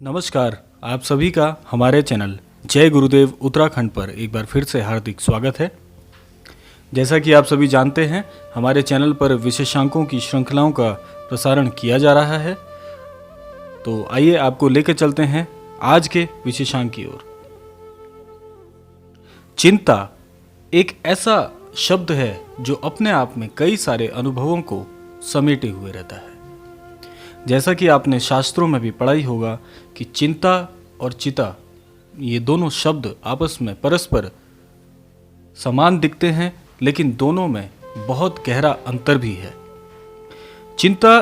नमस्कार, आप सभी का हमारे चैनल जय गुरुदेव उत्तराखंड पर एक बार फिर से हार्दिक स्वागत है। जैसा कि आप सभी जानते हैं, हमारे चैनल पर विशेषांकों की श्रृंखलाओं का प्रसारण किया जा रहा है। तो आइए आपको लेकर चलते हैं आज के विशेषांक की ओर। चिंता एक ऐसा शब्द है जो अपने आप में कई सारे अनुभवों को समेटे हुए रहता है। जैसा कि आपने शास्त्रों में भी पढ़ा ही होगा कि चिंता और चिता ये दोनों शब्द आपस में परस्पर समान दिखते हैं, लेकिन दोनों में बहुत गहरा अंतर भी है। चिंता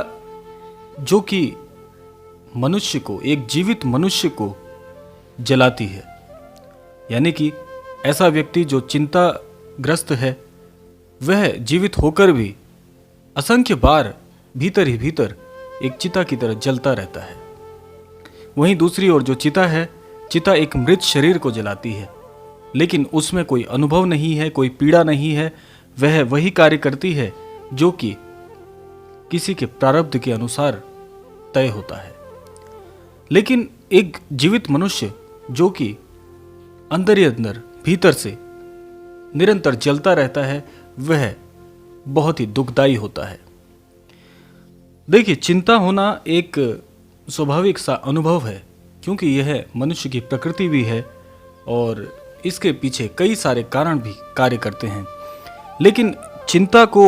जो कि मनुष्य को, एक जीवित मनुष्य को जलाती है, यानी कि ऐसा व्यक्ति जो चिंताग्रस्त है वह जीवित होकर भी असंख्य बार भीतर ही भीतर एक चिता की तरह जलता रहता है। वहीं दूसरी ओर जो चिता है, चिता एक मृत शरीर को जलाती है, लेकिन उसमें कोई अनुभव नहीं है, कोई पीड़ा नहीं है। वह वही कार्य करती है जो कि किसी के प्रारब्ध के अनुसार तय होता है। लेकिन एक जीवित मनुष्य जो कि अंदर ही अंदर भीतर से निरंतर जलता रहता है, वह बहुत ही दुखदायी होता है। देखिए, चिंता होना एक स्वाभाविक सा अनुभव है, क्योंकि यह मनुष्य की प्रकृति भी है और इसके पीछे कई सारे कारण भी कार्य करते हैं। लेकिन चिंता को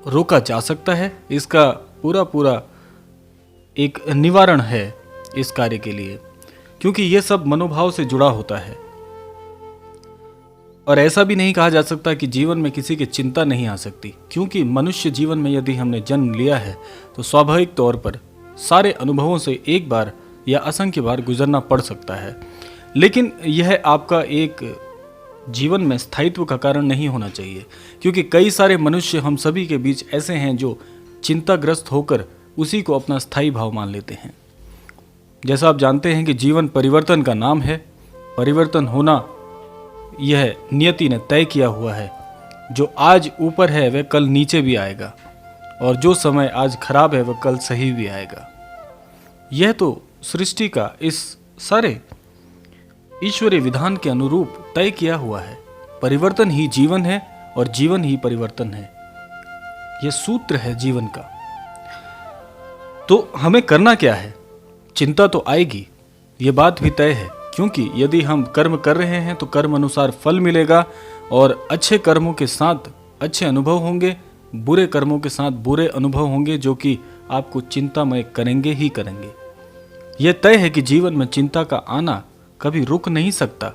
रोका जा सकता है। इसका पूरा एक निवारण है इस कार्य के लिए, क्योंकि यह सब मनोभाव से जुड़ा होता है। और ऐसा भी नहीं कहा जा सकता कि जीवन में किसी की चिंता नहीं आ सकती, क्योंकि मनुष्य जीवन में यदि हमने जन्म लिया है तो स्वाभाविक तौर पर सारे अनुभवों से एक बार या असंख्य बार गुजरना पड़ सकता है। लेकिन यह आपका एक जीवन में स्थायित्व का कारण नहीं होना चाहिए, क्योंकि कई सारे मनुष्य हम सभी के बीच ऐसे हैं जो चिंताग्रस्त होकर उसी को अपना स्थायी भाव मान लेते हैं। जैसा आप जानते हैं कि जीवन परिवर्तन का नाम है। परिवर्तन होना यह नियति ने तय किया हुआ है। जो आज ऊपर है वह कल नीचे भी आएगा, और जो समय आज खराब है वह कल सही भी आएगा। यह तो सृष्टि का इस सारे ईश्वरीय विधान के अनुरूप तय किया हुआ है। परिवर्तन ही जीवन है और जीवन ही परिवर्तन है। यह सूत्र है जीवन का। तो हमें करना क्या है? चिंता तो आएगी, यह बात भी तय है, क्योंकि यदि हम कर्म कर रहे हैं तो कर्म अनुसार फल मिलेगा, और अच्छे कर्मों के साथ अच्छे अनुभव होंगे, बुरे कर्मों के साथ बुरे अनुभव होंगे, जो कि आपको चिंतामय करेंगे ही करेंगे। यह तय है कि जीवन में चिंता का आना कभी रुक नहीं सकता।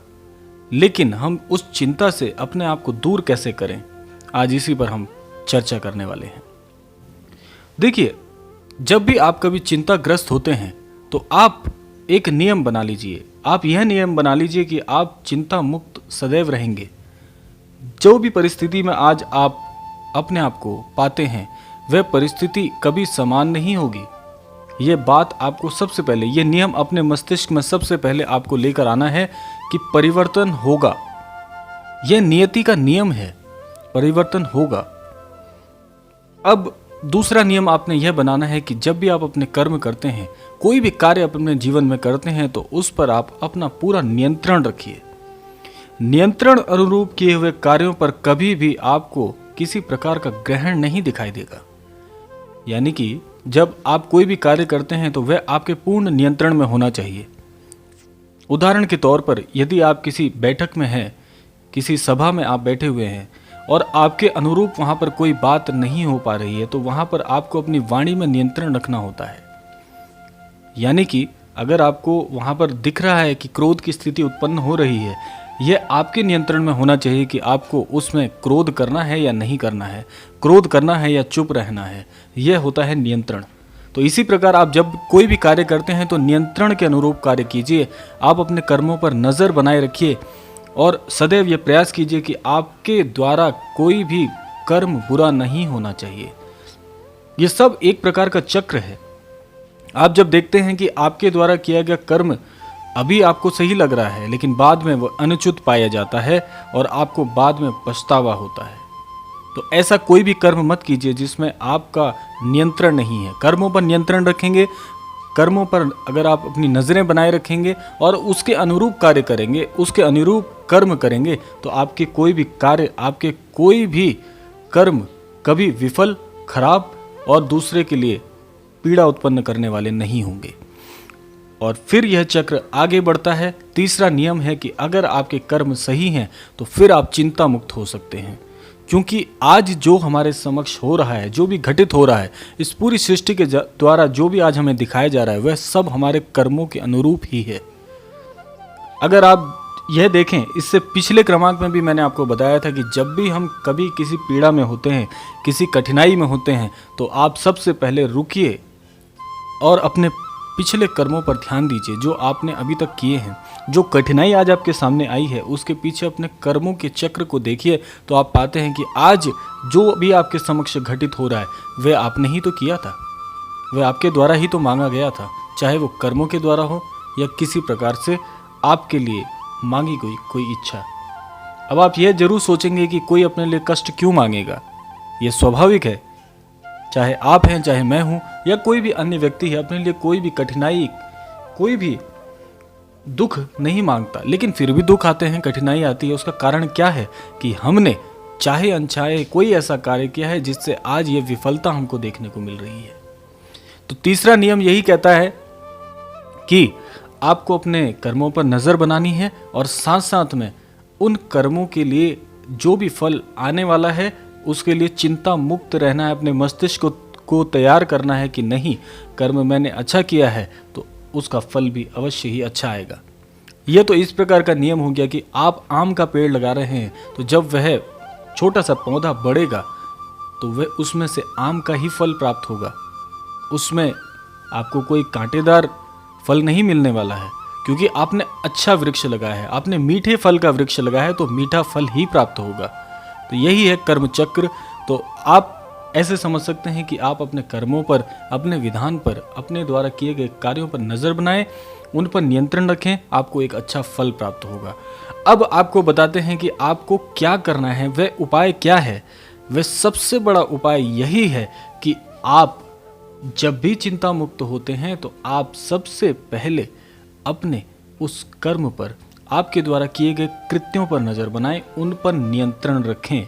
लेकिन हम उस चिंता से अपने आप को दूर कैसे करें, आज इसी पर हम चर्चा करने वाले हैं। देखिए, जब भी आप कभी चिंताग्रस्त होते हैं तो आप एक नियम बना लीजिए। आप यह नियम बना लीजिए कि आप चिंता मुक्त सदैव रहेंगे। जो भी परिस्थिति में आज आप अपने आप को पाते हैं, वह परिस्थिति कभी समान नहीं होगी। यह बात आपको सबसे पहले, यह नियम अपने मस्तिष्क में सबसे पहले आपको लेकर आना है कि परिवर्तन होगा। यह नियति का नियम है, परिवर्तन होगा। अब दूसरा नियम आपने यह बनाना है कि जब भी आप अपने कर्म करते हैं, कोई भी कार्य अपने जीवन में करते हैं, तो उस पर आप अपना पूरा नियंत्रण रखिए। नियंत्रण अनुरूप किए हुए कार्यों पर कभी भी आपको किसी प्रकार का ग्रहण नहीं दिखाई देगा। यानी कि जब आप कोई भी कार्य करते हैं तो वह आपके पूर्ण नियंत्रण में होना चाहिए। उदाहरण के तौर पर, यदि आप किसी बैठक में हैं, किसी सभा में आप बैठे हुए हैं और आपके अनुरूप वहां पर कोई बात नहीं हो पा रही है, तो वहां पर आपको अपनी वाणी में नियंत्रण रखना होता है। यानी कि अगर आपको वहां पर दिख रहा है कि क्रोध की स्थिति उत्पन्न हो रही है, यह आपके नियंत्रण में होना चाहिए कि आपको उसमें क्रोध करना है या नहीं करना है, क्रोध करना है या चुप रहना है। यह होता है नियंत्रण। तो इसी प्रकार आप जब कोई भी कार्य करते हैं तो नियंत्रण के अनुरूप कार्य कीजिए। आप अपने कर्मों पर नजर बनाए रखिए और सदैव यह प्रयास कीजिए कि आपके द्वारा कोई भी कर्म बुरा नहीं होना चाहिए। यह सब एक प्रकार का चक्र है। आप जब देखते हैं कि आपके द्वारा किया गया कर्म अभी आपको सही लग रहा है, लेकिन बाद में वह अनुचित पाया जाता है और आपको बाद में पछतावा होता है, तो ऐसा कोई भी कर्म मत कीजिए जिसमें आपका नियंत्रण नहीं है। कर्मों पर नियंत्रण रखेंगे कर्मों पर अगर आप अपनी नज़रें बनाए रखेंगे और उसके अनुरूप कार्य करेंगे, उसके अनुरूप कर्म करेंगे, तो आपके कोई भी कार्य, आपके कोई भी कर्म कभी विफल, खराब और दूसरे के लिए पीड़ा उत्पन्न करने वाले नहीं होंगे। और फिर यह चक्र आगे बढ़ता है। तीसरा नियम है कि अगर आपके कर्म सही हैं तो फिर आप चिंता मुक्त हो सकते हैं, क्योंकि आज जो हमारे समक्ष हो रहा है, जो भी घटित हो रहा है, इस पूरी सृष्टि के द्वारा जो भी आज हमें दिखाया जा रहा है, वह सब हमारे कर्मों के अनुरूप ही है। अगर आप यह देखें, इससे पिछले क्रमांक में भी मैंने आपको बताया था कि जब भी हम कभी किसी पीड़ा में होते हैं, किसी कठिनाई में होते हैं, तो आप सबसे पहले रुकिए और अपने पिछले कर्मों पर ध्यान दीजिए, जो आपने अभी तक किए हैं। जो कठिनाई आज आपके सामने आई है, उसके पीछे अपने कर्मों के चक्र को देखिए, तो आप पाते हैं कि आज जो भी आपके समक्ष घटित हो रहा है, वह आपने ही तो किया था, वह आपके द्वारा ही तो मांगा गया था, चाहे वो कर्मों के द्वारा हो या किसी प्रकार से आपके लिए मांगी गई कोई इच्छा। अब आप यह जरूर सोचेंगे कि कोई अपने लिए कष्ट क्यों मांगेगा, यह स्वाभाविक है। चाहे आप हैं, चाहे मैं हूं, या कोई भी अन्य व्यक्ति है, अपने लिए कोई भी कठिनाई, कोई भी दुख नहीं मांगता, लेकिन फिर भी दुख आते हैं, कठिनाई आती है। उसका कारण क्या है कि हमने चाहे अनचाहे कोई ऐसा कार्य किया है जिससे आज ये विफलता हमको देखने को मिल रही है। तो तीसरा नियम यही कहता है कि आपको अपने कर्मों पर नजर बनानी है और साथ साथ में उन कर्मों के लिए जो भी फल आने वाला है उसके लिए चिंता मुक्त रहना है। अपने मस्तिष्क को तैयार करना है कि नहीं, कर्म मैंने अच्छा किया है तो उसका फल भी अवश्य ही अच्छा आएगा। यह तो इस प्रकार का नियम हो गया कि आप आम का पेड़ लगा रहे हैं, तो जब वह छोटा सा पौधा बढ़ेगा तो वह उसमें से आम का ही फल प्राप्त होगा। उसमें आपको कोई कांटेदार फल नहीं मिलने वाला है, क्योंकि आपने अच्छा वृक्ष लगाया है, आपने मीठे फल का वृक्ष लगाया है, तो मीठा फल ही प्राप्त होगा। तो यही है कर्म चक्र। तो आप ऐसे समझ सकते हैं कि आप अपने कर्मों पर, अपने विधान पर, अपने द्वारा किए गए कार्यों पर नजर बनाएं, उन पर नियंत्रण रखें, आपको एक अच्छा फल प्राप्त होगा। अब आपको बताते हैं कि आपको क्या करना है, वह उपाय क्या है। वह सबसे बड़ा उपाय यही है कि आप जब भी चिंता मुक्त होते हैं तो आप सबसे पहले अपने उस कर्म पर, आपके द्वारा किए गए कृत्यों पर नजर बनाएं, उन पर नियंत्रण रखें।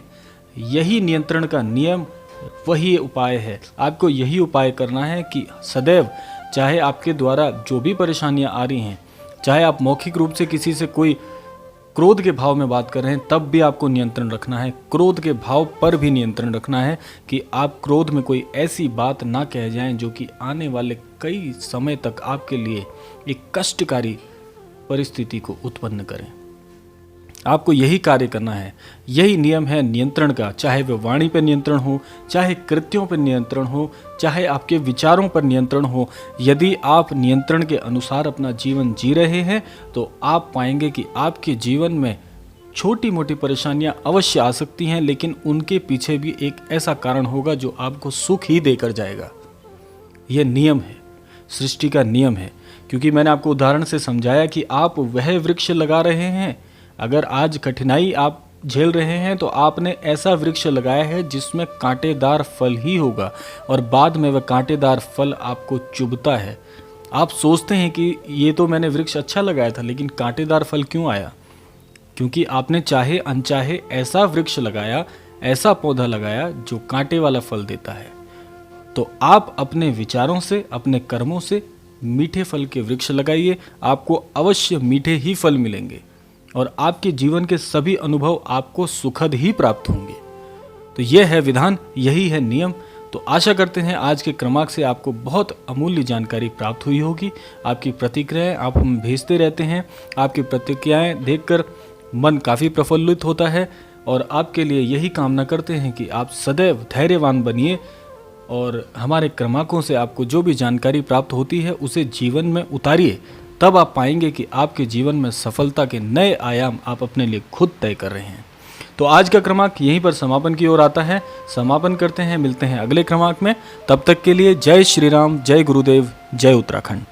यही नियंत्रण का नियम, वही उपाय है। आपको यही उपाय करना है कि सदैव, चाहे आपके द्वारा जो भी परेशानियां आ रही हैं, चाहे आप मौखिक रूप से किसी से कोई क्रोध के भाव में बात कर रहे हैं, तब भी आपको नियंत्रण रखना है। क्रोध के भाव पर भी नियंत्रण रखना है कि आप क्रोध में कोई ऐसी बात ना कह जाएं जो कि आने वाले कई समय तक आपके लिए एक कष्टकारी परिस्थिति को उत्पन्न करें। आपको यही कार्य करना है। यही नियम है नियंत्रण का, चाहे वह वाणी पर नियंत्रण हो, चाहे कृत्यों पर नियंत्रण हो, चाहे आपके विचारों पर नियंत्रण हो। यदि आप नियंत्रण के अनुसार अपना जीवन जी रहे हैं तो आप पाएंगे कि आपके जीवन में छोटी मोटी परेशानियां अवश्य आ सकती हैं, लेकिन उनके पीछे भी एक ऐसा कारण होगा जो आपको सुख ही देकर जाएगा। यह नियम है, सृष्टि का नियम है। क्योंकि मैंने आपको उदाहरण से समझाया कि आप वह वृक्ष लगा रहे हैं, अगर आज कठिनाई आप झेल रहे हैं तो आपने ऐसा वृक्ष लगाया है जिसमें कांटेदार फल ही होगा, और बाद में वह कांटेदार फल आपको चुभता है। आप सोचते हैं कि ये तो मैंने वृक्ष अच्छा लगाया था, लेकिन कांटेदार फल क्यों आया? क्योंकि आपने चाहे अनचाहे ऐसा वृक्ष लगाया, ऐसा पौधा लगाया जो कांटे वाला फल देता है। तो आप अपने विचारों से, अपने कर्मों से मीठे फल के वृक्ष लगाइए, आपको अवश्य मीठे ही फल मिलेंगे और आपके जीवन के सभी अनुभव आपको सुखद ही प्राप्त होंगे। तो यह है विधान, यही है नियम। तो आशा करते हैं आज के क्रमांक से आपको बहुत अमूल्य जानकारी प्राप्त हुई होगी। आपकी प्रतिक्रियाएं आप हमें भेजते रहते हैं, आपकी प्रतिक्रियाएं देखकर मन काफ़ी प्रफुल्लित होता है, और आपके लिए यही कामना करते हैं कि आप सदैव धैर्यवान बनिए और हमारे क्रमांकों से आपको जो भी जानकारी प्राप्त होती है उसे जीवन में उतारिए। तब आप पाएंगे कि आपके जीवन में सफलता के नए आयाम आप अपने लिए खुद तय कर रहे हैं। तो आज का क्रमांक यहीं पर समापन की ओर आता है। समापन करते हैं, मिलते हैं अगले क्रमांक में। तब तक के लिए जय श्री राम, जय गुरुदेव, जय उत्तराखंड।